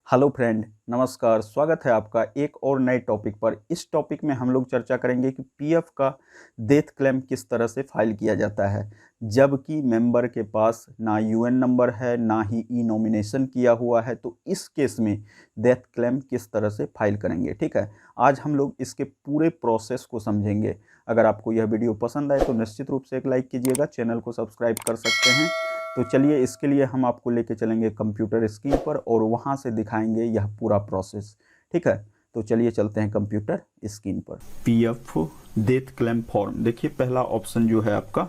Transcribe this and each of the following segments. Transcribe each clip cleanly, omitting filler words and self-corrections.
Hello friend, नमस्कार। स्वागत है आपका एक और नए टॉपिक पर। इस टॉपिक में हम लोग चर्चा करेंगे कि पीएफ का डेथ क्लेम किस तरह से फाइल किया जाता है, जबकि मेंबर के पास ना यूएन नंबर है ना ही ई नॉमिनेशन किया हुआ है। तो इस केस में डेथ क्लेम किस तरह से फाइल करेंगे, ठीक है। आज हम लोग इसके पूरे प्रोसेस को समझेंगे। अगर आपको यह वीडियो पसंद आए तो निश्चित रूप से एक लाइक कीजिएगा, चैनल को सब्सक्राइब कर सकते हैं। तो चलिए, इसके लिए हम आपको लेके चलेंगे कंप्यूटर स्क्रीन पर और वहाँ से दिखाएंगे यह पूरा प्रोसेस, ठीक है। तो चलिए चलते हैं कंप्यूटर स्क्रीन पर। पीएफ डेथ क्लेम फॉर्म, देखिए पहला ऑप्शन जो है आपका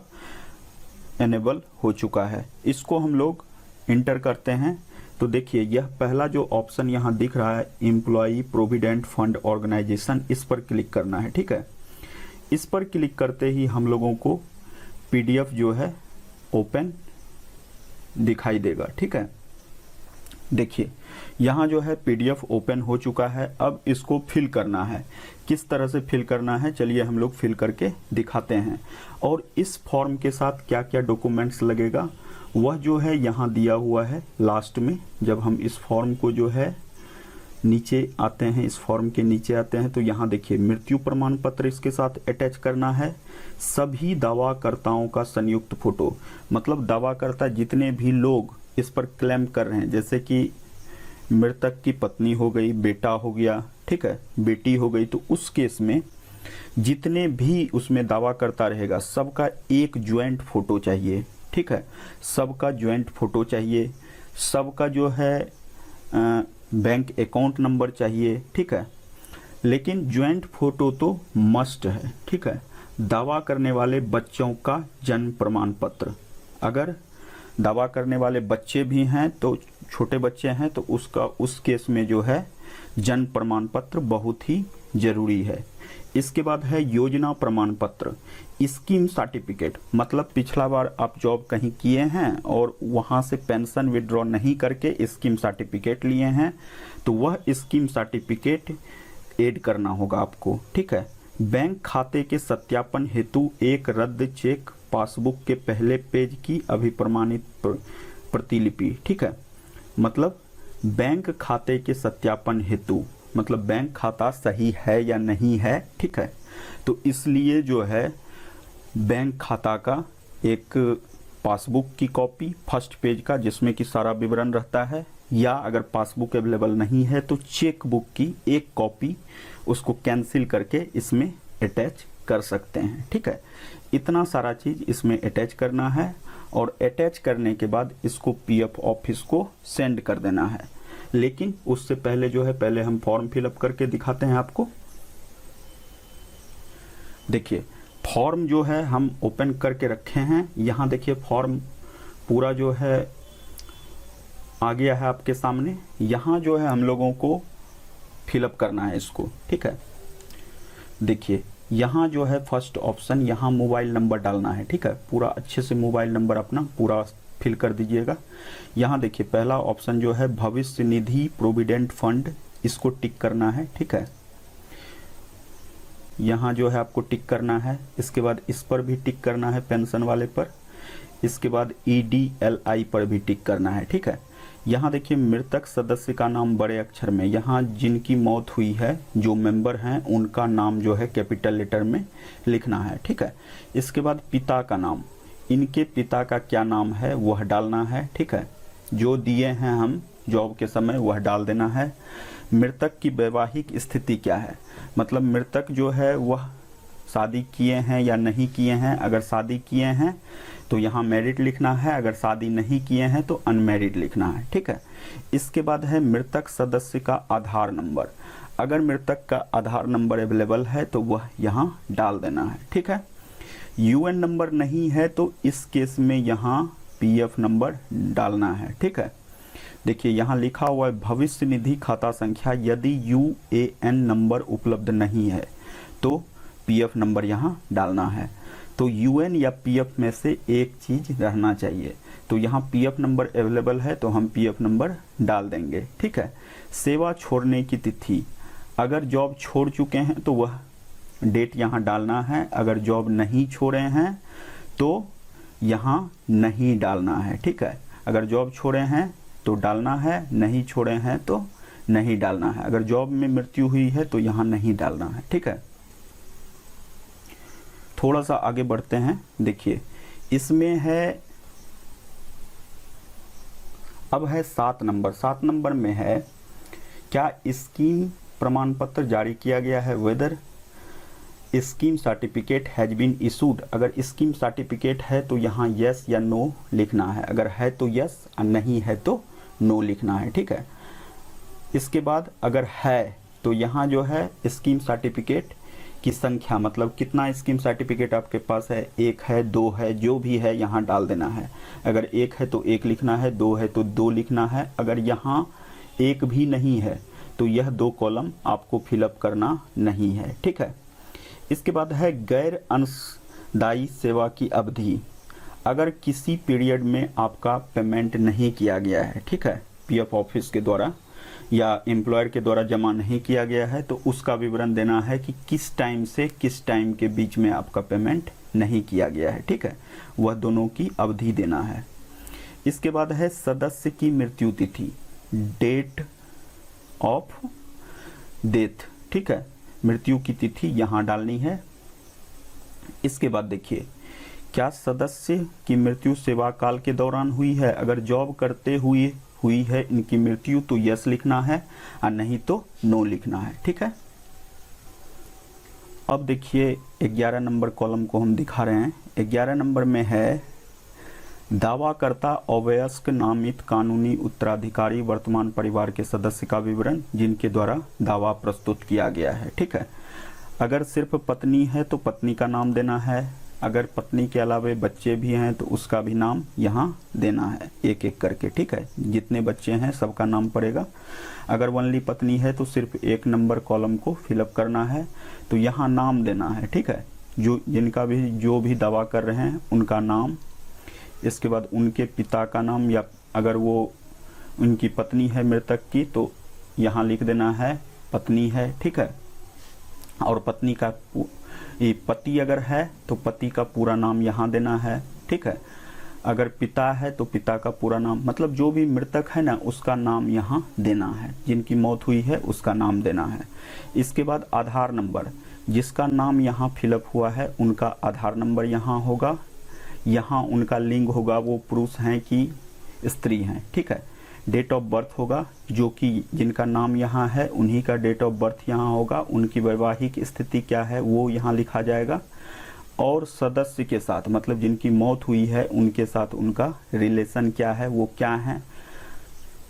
एनेबल हो चुका है। इसको हम लोग इंटर करते हैं तो देखिए यह पहला जो ऑप्शन यहाँ दिख रहा है, एम्प्लॉई प्रोविडेंट फंड ऑर्गेनाइजेशन, इस पर क्लिक करना है, ठीक है। इस पर क्लिक करते ही हम लोगों को पीडीएफ जो है ओपन दिखाई देगा, ठीक है। देखिए यहाँ जो है पीडीएफ ओपन हो चुका है। अब इसको फिल करना है। किस तरह से फिल करना है, चलिए हम लोग फिल करके दिखाते हैं। और इस फॉर्म के साथ क्या क्या डॉक्यूमेंट्स लगेगा वह जो है यहाँ दिया हुआ है लास्ट में। जब हम इस फॉर्म को जो है नीचे आते हैं, इस फॉर्म के नीचे आते हैं तो यहाँ देखिए मृत्यु प्रमाण पत्र इसके साथ अटैच करना है। सभी दावाकर्ताओं का संयुक्त फोटो, मतलब दावाकर्ता जितने भी लोग इस पर क्लेम कर रहे हैं, जैसे कि मृतक की पत्नी हो गई, बेटा हो गया, ठीक है, बेटी हो गई, तो उस केस में जितने भी उसमें दावाकर्ता रहेगा सबका एक ज्वाइंट फोटो चाहिए, ठीक है। सबका ज्वाइंट फोटो चाहिए, सबका जो है बैंक अकाउंट नंबर चाहिए, ठीक है। लेकिन ज्वाइंट फोटो तो मस्ट है, ठीक है। दावा करने वाले बच्चों का जन्म प्रमाण पत्र, अगर दावा करने वाले बच्चे भी हैं तो छोटे बच्चे हैं तो उसका उस केस में जो है जन्म प्रमाण पत्र बहुत ही जरूरी है। इसके बाद है योजना प्रमाण पत्र, स्कीम सर्टिफिकेट, मतलब पिछला बार आप जॉब कहीं किए हैं और वहां से पेंशन विड्रॉ नहीं करके स्कीम सर्टिफिकेट लिए हैं तो वह स्कीम सर्टिफिकेट ऐड करना होगा आपको, ठीक है। बैंक खाते के सत्यापन हेतु एक रद्द चेक पासबुक के पहले पेज की अभिप्रमाणित प्रतिलिपि, ठीक है। मतलब बैंक खाते के सत्यापन हेतु, मतलब बैंक खाता सही है या नहीं है, ठीक है। तो इसलिए जो है बैंक खाता का एक पासबुक की कॉपी फर्स्ट पेज का जिसमें कि सारा विवरण रहता है, या अगर पासबुक अवेलेबल नहीं है तो चेक बुक की एक कॉपी उसको कैंसिल करके इसमें अटैच कर सकते हैं, ठीक है। इतना सारा चीज़ इसमें अटैच करना है और अटैच करने के बाद इसको पीएफ ऑफिस को सेंड कर देना है। लेकिन उससे पहले जो है पहले हम फॉर्म फिलअप करके दिखाते हैं आपको। देखिए फॉर्म जो है हम ओपन करके रखे हैं। यहाँ देखिए फॉर्म पूरा जो है आ गया है आपके सामने। यहाँ जो है हम लोगों को फिलअप करना है इसको, ठीक है। देखिए यहाँ जो है फर्स्ट ऑप्शन, यहाँ मोबाइल नंबर डालना है, ठीक है। पूरा अच्छे से मोबाइल नंबर अपना पूरा फिल कर दीजिएगा। यहाँ देखिए पहला ऑप्शन जो है भविष्य निधि प्रोविडेंट फंड, इसको टिक करना है, ठीक है। यहाँ जो है आपको टिक करना है। इसके बाद इस पर भी टिक करना है, पेंशन वाले पर। इसके बाद EDLI पर भी टिक करना है, ठीक है। यहाँ देखिए मृतक सदस्य का नाम बड़े अक्षर में, यहाँ जिनकी मौत हुई है जो मेंबर हैं उनका नाम जो है कैपिटल लेटर में लिखना है, ठीक है। इसके बाद पिता का नाम, इनके पिता का क्या नाम है वह डालना है, ठीक है। जो दिए हैं हम जॉब के समय वह डाल देना है। मृतक की वैवाहिक स्थिति क्या है, मतलब मृतक जो है वह शादी किए हैं या नहीं किए हैं। अगर शादी किए हैं तो यहाँ मैरिड लिखना है, अगर शादी नहीं किए हैं तो अनमैरिड लिखना है, ठीक है। इसके बाद है मृतक सदस्य का आधार नंबर, अगर मृतक का आधार नंबर अवेलेबल है तो वह यहाँ डाल देना है, ठीक है। यूएन नंबर नहीं है तो इस केस में यहाँ पीएफ नंबर डालना है, ठीक है। देखिए यहाँ लिखा हुआ है भविष्य निधि खाता संख्या, यदि यूएएन नंबर उपलब्ध नहीं है तो पीएफ नंबर यहाँ डालना है। तो यूएन या पीएफ में से एक चीज रहना चाहिए। तो यहाँ पीएफ नंबर अवेलेबल है तो हम पीएफ नंबर डाल देंगे, ठीक है। सेवा छोड़ने की तिथि, अगर जॉब छोड़ चुके हैं तो वह डेट यहाँ डालना है, अगर जॉब नहीं छोड़े हैं तो यहाँ नहीं डालना है, ठीक है। अगर जॉब छोड़े हैं तो डालना है, नहीं छोड़े हैं तो नहीं डालना है। अगर जॉब में मृत्यु हुई है तो यहाँ नहीं डालना है, ठीक है। थोड़ा सा आगे बढ़ते हैं। देखिए इसमें है, अब है 7 नंबर। 7 नंबर में है क्या स्कीम प्रमाण पत्र जारी किया गया है, whether scheme certificate has been issued. अगर स्कीम सर्टिफिकेट है तो यहाँ यस या नो लिखना है, अगर है तो यस और नहीं है तो नो लिखना है, ठीक है। इसके बाद अगर है तो यहाँ जो है स्कीम सर्टिफिकेट की संख्या, मतलब कितना स्कीम सर्टिफिकेट आपके पास है, 1 है 2 है, जो भी है यहाँ डाल देना है। अगर 1 है तो 1 लिखना है, 2 है तो 2 लिखना है। अगर यहाँ 1 भी नहीं है तो यह 2 कॉलम आपको फिलअप करना नहीं है, ठीक है। इसके बाद है गैर अंशदायी सेवा की अवधि। अगर किसी पीरियड में आपका पेमेंट नहीं किया गया है, ठीक है, पीएफ ऑफिस के द्वारा या एम्प्लॉयर के द्वारा जमा नहीं किया गया है, तो उसका विवरण देना है कि किस टाइम से किस टाइम के बीच में आपका पेमेंट नहीं किया गया है, ठीक है। वह दोनों की अवधि देना है। इसके बाद है सदस्य की मृत्यु तिथि, डेट ऑफ डेथ, ठीक है, मृत्यु की तिथि यहाँ डालनी है। इसके बाद देखिए क्या सदस्य की मृत्यु सेवा काल के दौरान हुई है। अगर जॉब करते हुए हुई है इनकी मृत्यु तो यस लिखना है और नहीं तो नो लिखना है, ठीक है। अब देखिए 11 नंबर कॉलम को हम दिखा रहे हैं। 11 नंबर में है दावाकर्ता अवयस्क नामित कानूनी उत्तराधिकारी वर्तमान परिवार के सदस्य का विवरण जिनके द्वारा दावा प्रस्तुत किया गया है, ठीक है। अगर सिर्फ पत्नी है तो पत्नी का नाम देना है। अगर पत्नी के अलावा बच्चे भी हैं तो उसका भी नाम यहाँ देना है, एक एक करके, ठीक है। जितने बच्चे हैं सबका नाम पड़ेगा। अगर वनली पत्नी है तो सिर्फ 1 नंबर कॉलम को फिलअप करना है, तो यहाँ नाम देना है, ठीक है। जो भी दावा कर रहे हैं उनका नाम। इसके बाद उनके पिता का नाम, या अगर वो उनकी पत्नी है मृतक की तो यहाँ लिख देना है पत्नी है, ठीक है। और पत्नी का पति अगर है तो पति का पूरा नाम यहाँ देना है, ठीक है। अगर पिता है तो पिता का पूरा नाम, मतलब जो भी मृतक है ना उसका नाम यहाँ देना है, जिनकी मौत हुई है उसका नाम देना है। इसके बाद आधार नंबर, जिसका नाम यहाँ फिलअप हुआ है उनका आधार नंबर यहाँ होगा। यहाँ उनका लिंग होगा, वो पुरुष हैं कि स्त्री हैं, ठीक है। डेट ऑफ बर्थ होगा, जो कि जिनका नाम यहाँ है उन्हीं का डेट ऑफ बर्थ यहाँ होगा। उनकी वैवाहिक स्थिति क्या है वो यहाँ लिखा जाएगा। और सदस्य के साथ, मतलब जिनकी मौत हुई है उनके साथ उनका रिलेशन क्या है, वो क्या है,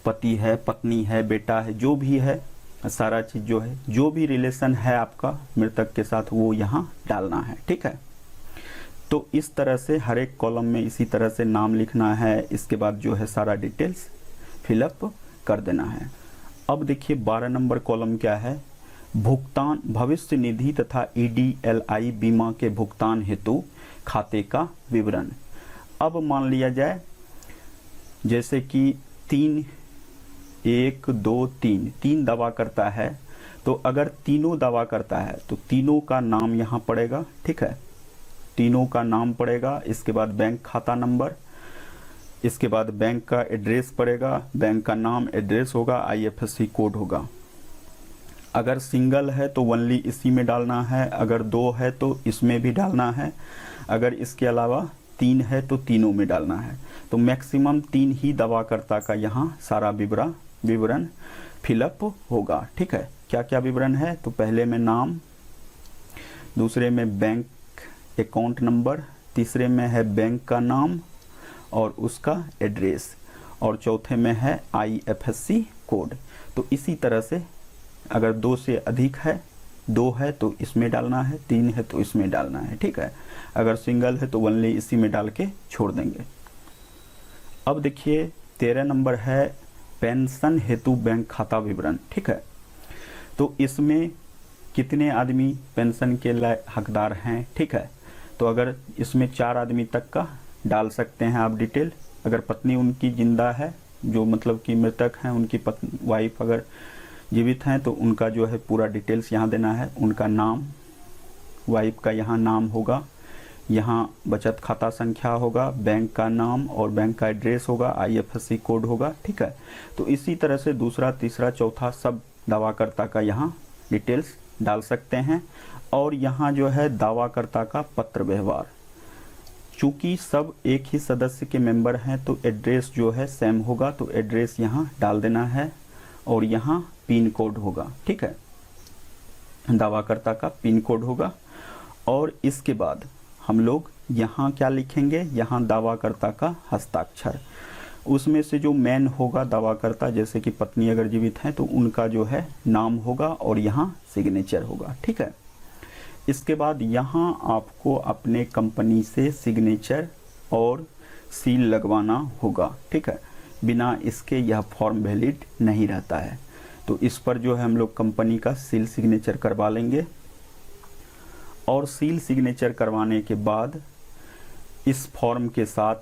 पति है, पत्नी है, बेटा है, जो भी है, सारा चीज़ जो है, जो भी रिलेशन है आपका मृतक के साथ वो यहाँ डालना है, ठीक है। तो इस तरह से हर एक कॉलम में इसी तरह से नाम लिखना है। इसके बाद जो है सारा डिटेल्स फिलअप कर देना है। अब देखिए 12 नंबर कॉलम क्या है, भुगतान भविष्य निधि तथा EDLI बीमा के भुगतान हेतु खाते का विवरण। अब मान लिया जाए जैसे कि 1 2 3 दावा करता है, तो अगर तीनों दावा करता है तो तीनों का नाम यहाँ पड़ेगा, ठीक है, तीनों का नाम पड़ेगा। इसके बाद बैंक खाता नंबर, इसके बाद बैंक का एड्रेस पड़ेगा, बैंक का नाम एड्रेस होगा, IFSC कोड होगा। अगर सिंगल है तो वनली इसी में डालना है, अगर 2 है तो इसमें भी डालना है, अगर इसके अलावा 3 है तो तीनों में डालना है। तो मैक्सिमम 3 ही दावाकर्ता का यहाँ सारा विवरण फिलअप होगा, ठीक है। क्या क्या विवरण है, तो पहले में नाम, दूसरे में बैंक अकाउंट नंबर, तीसरे में है बैंक का नाम और उसका एड्रेस, और चौथे में है IFSC कोड। तो इसी तरह से अगर 2 से अधिक है, 2 है तो इसमें डालना है, 3 है तो इसमें डालना है, ठीक है। अगर सिंगल है तो वनली इसी में डाल के छोड़ देंगे। अब देखिए 13 नंबर है पेंशन हेतु बैंक खाता विवरण, ठीक है। तो इसमें कितने आदमी पेंशन के हकदार हैं, ठीक है। तो अगर इसमें 4 आदमी तक का डाल सकते हैं आप डिटेल। अगर पत्नी उनकी जिंदा है, जो मतलब कि मृतक हैं, उनकी वाइफ अगर जीवित हैं तो उनका जो है पूरा डिटेल्स यहाँ देना है। उनका नाम, वाइफ का यहाँ नाम होगा, यहाँ बचत खाता संख्या होगा, बैंक का नाम और बैंक का एड्रेस होगा, IFSC कोड होगा, ठीक है। तो इसी तरह से दूसरा, तीसरा, चौथा सब दावाकर्ता का यहाँ डिटेल्स डाल सकते हैं। और यहाँ जो है दावाकर्ता का पत्र व्यवहार, चूँकि सब एक ही सदस्य के मेंबर हैं तो एड्रेस जो है सेम होगा, तो एड्रेस यहाँ डाल देना है। और यहाँ पिन कोड होगा, ठीक है, दावाकर्ता का पिन कोड होगा। और इसके बाद हम लोग यहाँ क्या लिखेंगे, यहाँ दावाकर्ता का हस्ताक्षर, उसमें से जो मेन होगा दावाकर्ता, जैसे कि पत्नी अगर जीवित हैं तो उनका जो है नाम होगा और यहाँ सिग्नेचर होगा, ठीक है। इसके बाद यहाँ आपको अपने कंपनी से सिग्नेचर और सील लगवाना होगा, ठीक है। बिना इसके यह फॉर्म वैलिड नहीं रहता है। तो इस पर जो है हम लोग कंपनी का सील सिग्नेचर करवा लेंगे। और सील सिग्नेचर करवाने के बाद इस फॉर्म के साथ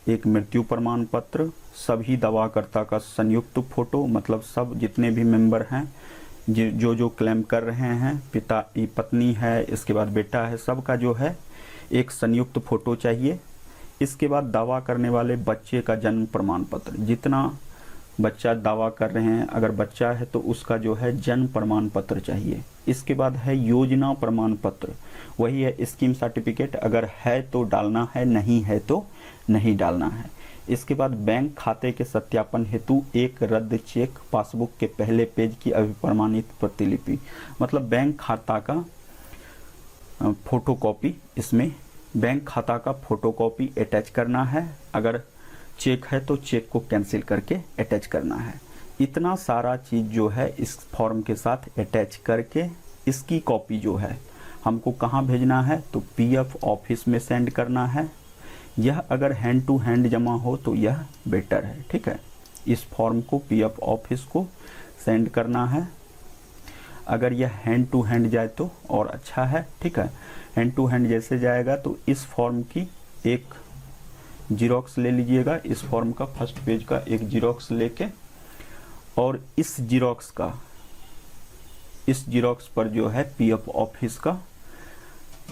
एक मृत्यु प्रमाण पत्र, सभी दावाकर्ता का संयुक्त फोटो, मतलब सब जितने भी मेंबर हैं जो क्लेम कर रहे हैं, पिता पत्नी है, इसके बाद बेटा है, सबका जो है एक संयुक्त फोटो चाहिए। इसके बाद दावा करने वाले बच्चे का जन्म प्रमाण पत्र, जितना बच्चा दावा कर रहे हैं अगर बच्चा है तो उसका जो है जन्म प्रमाण पत्र चाहिए। इसके बाद है योजना प्रमाण पत्र, वही है स्कीम सर्टिफिकेट, अगर है तो डालना है, नहीं है तो नहीं डालना है। इसके बाद बैंक खाते के सत्यापन हेतु एक रद्द चेक पासबुक के पहले पेज की अभिप्रमाणित प्रतिलिपि, मतलब बैंक खाता का फोटोकॉपी, इसमें बैंक खाता का फोटोकॉपी अटैच करना है। अगर चेक है तो चेक को कैंसिल करके अटैच करना है। इतना सारा चीज़ जो है इस फॉर्म के साथ अटैच करके इसकी कॉपी जो है हमको कहाँ भेजना है, तो PF ऑफिस में सेंड करना है। यह अगर हैंड टू हैंड जमा हो तो यह बेटर है, ठीक है। इस फॉर्म को PF ऑफिस को सेंड करना है। अगर यह हैंड टू हैंड जाए तो और अच्छा है, ठीक है। हैंड टू हैंड जैसे जाएगा तो इस फॉर्म की एक जीरोक्स ले लीजिएगा, इस फॉर्म का फर्स्ट पेज का एक जीरोक्स लेके, और इस जीरोक्स पर जो है PF ऑफिस का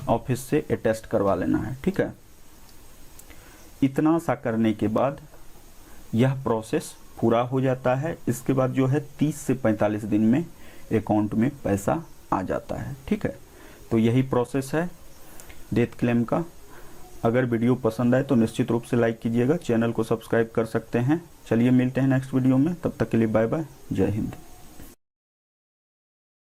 ऑफिस से अटेस्ट करवा लेना है, ठीक है। इतना सा करने के बाद यह प्रोसेस पूरा हो जाता है। इसके बाद जो है 30 से 45 दिन में अकाउंट में पैसा आ जाता है, ठीक है। तो यही प्रोसेस है डेथ क्लेम का। अगर वीडियो पसंद आए तो निश्चित रूप से लाइक कीजिएगा, चैनल को सब्सक्राइब कर सकते हैं। चलिए मिलते हैं नेक्स्ट वीडियो में, तब तक के लिए बाय बाय, जय हिंद।